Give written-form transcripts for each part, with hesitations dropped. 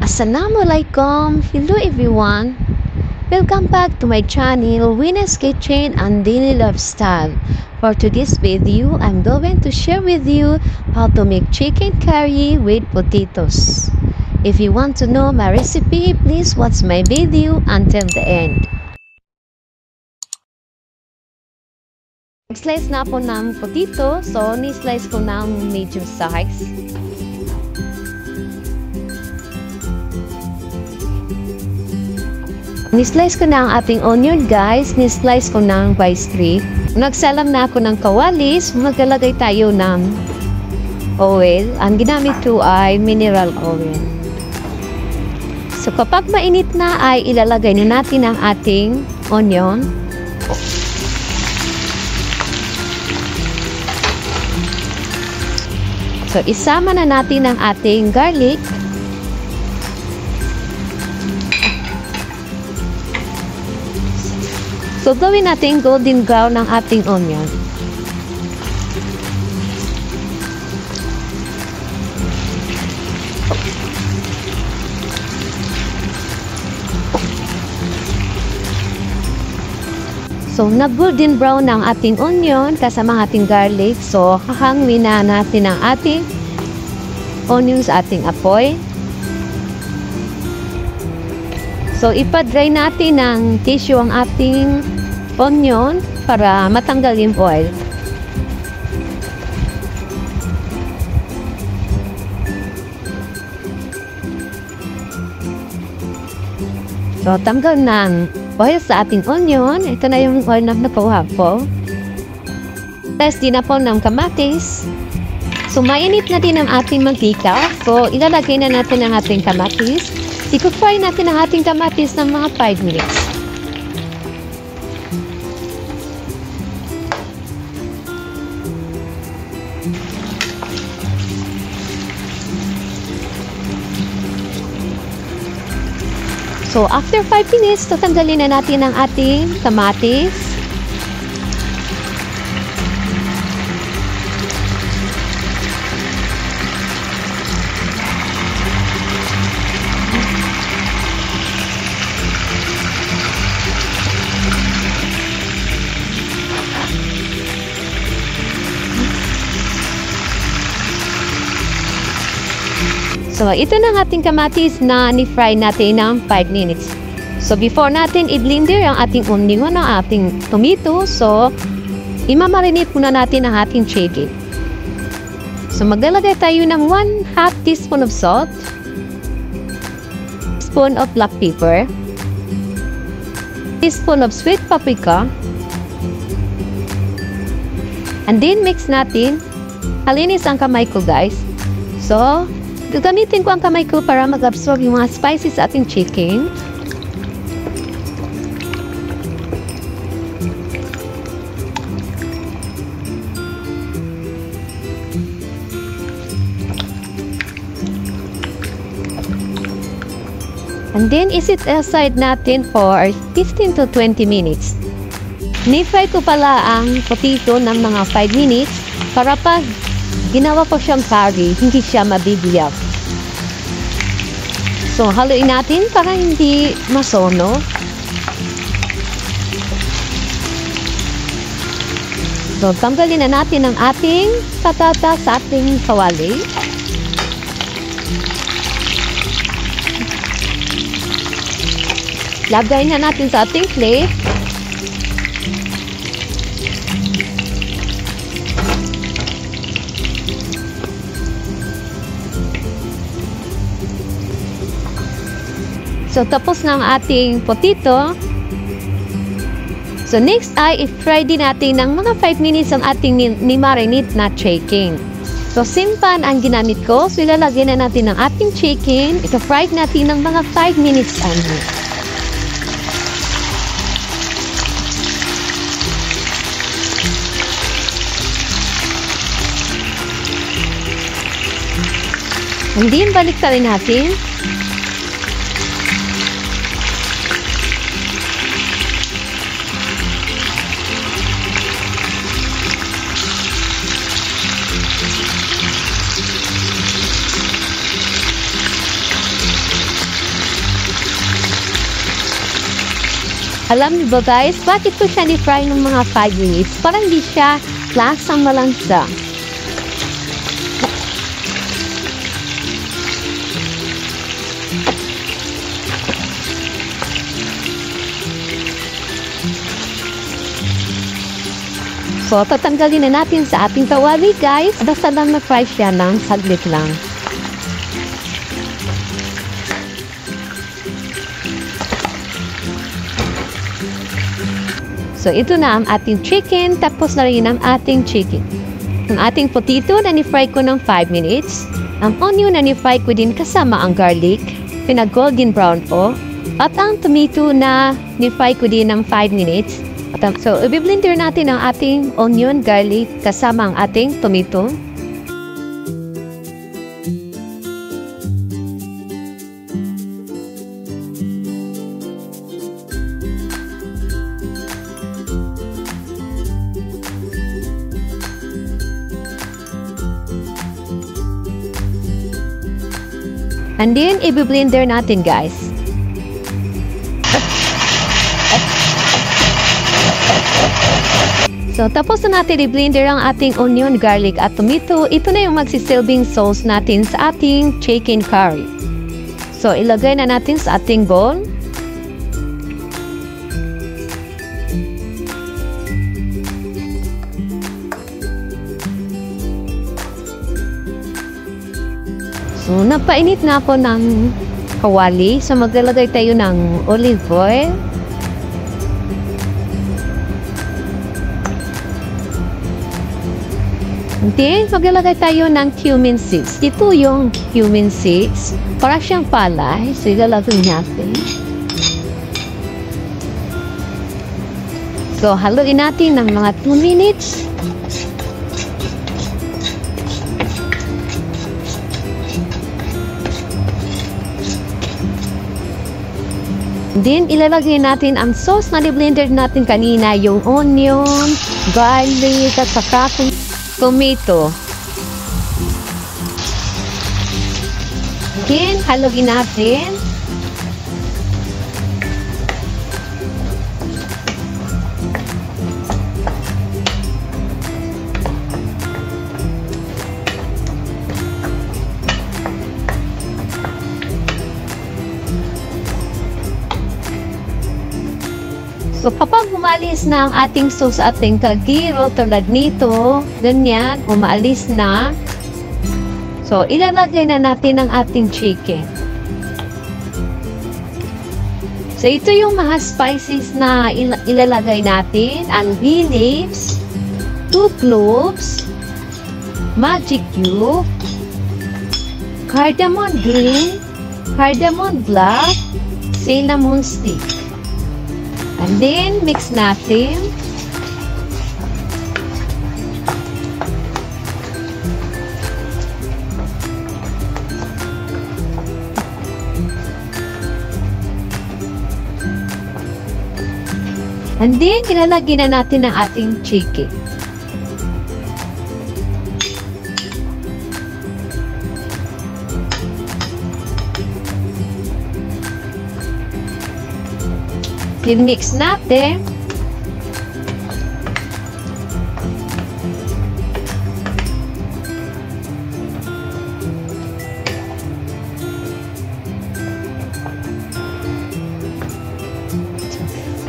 Assalamualaikum, hello everyone. Welcome back to my channel, Winnie's Kitchen and Daily Lifestyle. For today's video, I'm going to share with you how to make chicken curry with potatoes. If you want to know my recipe, please watch my video until the end. Slice na po ng potato, so ni-slice ko ng medium size. Ni-slice ko na ang ating onion guys, ni-slice ko ng by strip. Nagsalam na ako ng kawalis, maglalagay tayo ng oil. Ang ginamit ko ay mineral oil. So kapag mainit na ay ilalagay na natin ang ating onion. So isama na natin ang ating garlic. So, gawin natin golden brown ng ating onion. So, nag-golden brown ng ating onion kasama ating garlic. So, hahangin na natin ang ating onion sa ating apoy. So, ipa-dry natin ng tissue ang ating onion para matanggal yung oil. So, tanggal ng oil sa ating onion. Ito na yung oil na nakuha ko. Tapos, dinapon ng kamatis. So, mainit na din ang ating mantika. So, ilalagay na natin ang ating kamatis. I-fry natin ang ating kamatis ng mga 5 minutes. So, after 5 minutes, tatanggalin na natin ang ating kamatis. So, ito na ang ating kamatis na ni-fry natin ng 5 minutes. So, before natin i-blender ang ating onion, ang ating tomato, so, imamarinate muna natin ang ating chicken. So, maglalagay tayo ng 1/2 teaspoon of salt, spoon of black pepper, teaspoon of sweet paprika, and then mix natin. Halinis ang kamay ko guys. So, gagamitin ko ang kamay ko para mag-absorb yung mga spices sa ating chicken. And then, isit aside natin for 15 to 20 minutes. Ni-fry ko pala ang potato ng mga 5 minutes para pag ginawa ko siyang curry, hindi siya mabibiyak. So, haluin natin para hindi masono. So, tanggalin na natin ang ating patata sa ating kawali. Lagay na natin sa ating plate. So, tapos na ang ating potato. So, next ay i-fry din natin ng mga 5 minutes ang ating ni-marinate na chicken. So, simpan ang ginamit ko. So, ilalagay na natin ang ating chicken. Ito-fry natin ng mga 5 minutes ano. And then, balik ka rin natin. Alam niyo ba guys, bakit ko siya ni-fry ng mga 5 minutes? Para hindi siya lasang malansa. So, tatanggalin na natin sa ating kawali guys. Basta lang na-fry siya ng saglit lang. So, ito na ang ating chicken. Tapos na rin ang ating chicken. Ang ating potato na ni-fry ko ng 5 minutes. Ang onion na ni-fry ko din kasama ang garlic. Pinag-golden brown po. At ang tomato na ni-fry ko din ng 5 minutes. So, i-blender natin ang ating onion, garlic, kasama ang ating tomato. And then, i-blender natin guys. So, tapos na natin i-blender ang ating onion, garlic at tomato. Ito na yung magsisilbing sauce natin sa ating chicken curry. So, ilagay na natin sa ating bowl. So, napainit na ako ng kawali. So, maglalagay tayo ng olive oil. Then, maglalagay tayo ng cumin seeds. Ito yung cumin seeds. Para siyang palay. So, ilalagay natin. So, haluin natin ng mga 2 minutes. Then, ilalagay natin ang sauce na ni-blender natin kanina. Yung onion, garlic, at saka tomato. Then, haluin natin. So, kapag umalis na ang ating sauce at ating kagiro tulad nito, ganyan, umaalis na. So, ilalagay na natin ang ating chicken. So, ito yung mga spices na ilalagay natin. Ang bay leaves, 2 cloves, magic cube, cardamom green, cardamom black, cinnamon stick. And then, mix natin. And then, ilalagay na natin ang ating chicken. I-mix natin.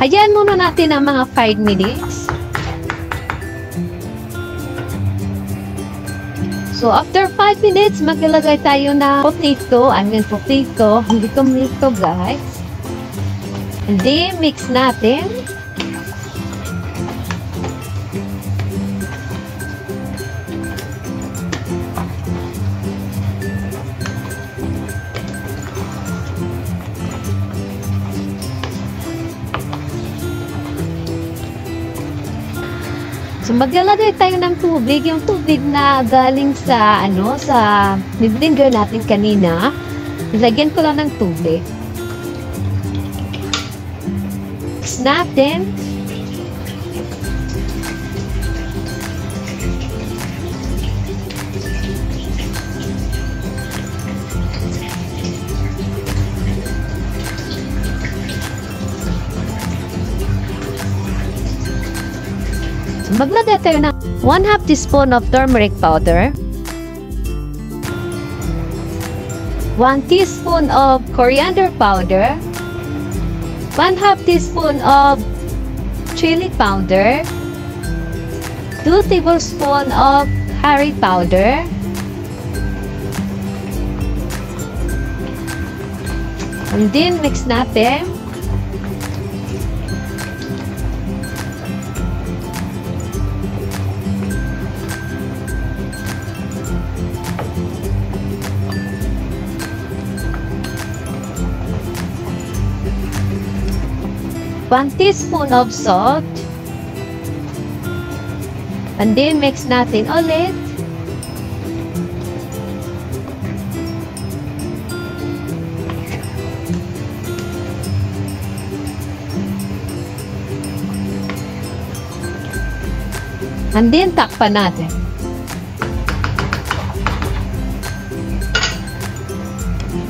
Hayaan muna natin ang mga 5 minutes. So, after 5 minutes, maglalagay tayo ng potato. Potato. Hindi ko nito, guys. And then, mix natin. So, maglalagay tayo ng tubig. Yung tubig na galing sa, sa blender natin kanina. Lagyan ko lang ng tubig. Mix natin. Maglagay tayo ng 1/2 teaspoon of turmeric powder, 1 teaspoon of coriander powder, 1/2 teaspoon of chili powder, 2 tablespoons of curry powder, and then mix natin. One teaspoon of salt. And then mix natin ulit. And then takpan natin.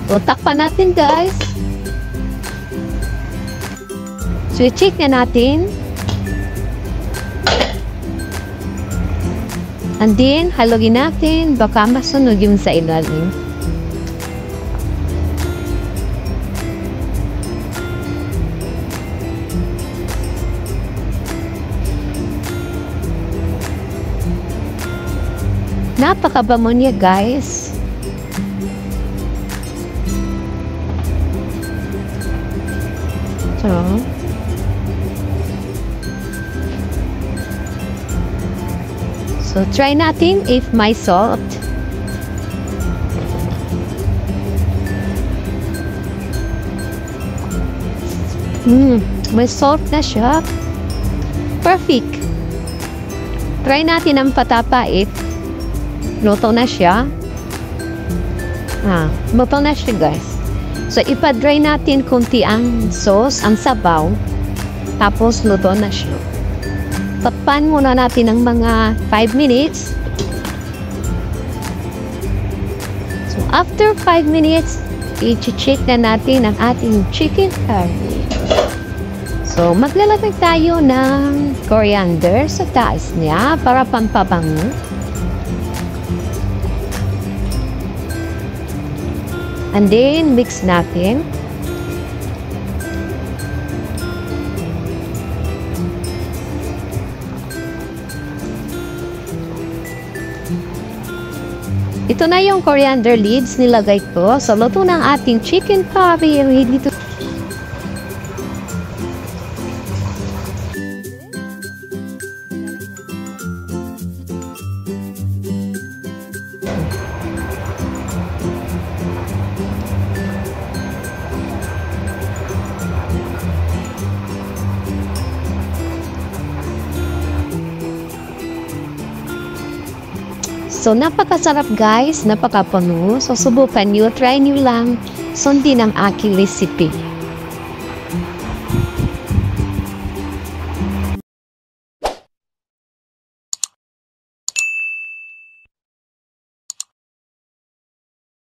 So takpan natin, guys. So, i-check na natin. And then, halugin natin. Baka masunog yung sa ilalim. Napakabamo niya, guys. So, try natin if may salt. May salt na siya. Perfect. Try natin ang patapait. Luto na siya. Luto na siya, guys. So, ipa-dry natin kunti ang sauce, ang sabaw. Tapos, luto na siya. Takpan muna natin ng mga 5 minutes. So, after 5 minutes, i-check na natin ang ating chicken curry. So, maglalagay tayo ng coriander sa taas niya para pampabango. And then, mix natin. Ito na yung coriander leaves nilagay ko sa luto ng ating chicken curry. Ready to So, napakasarap, guys. Napakapuno. So, subukan nyo. Try nyo lang. Sundin ang aking recipe.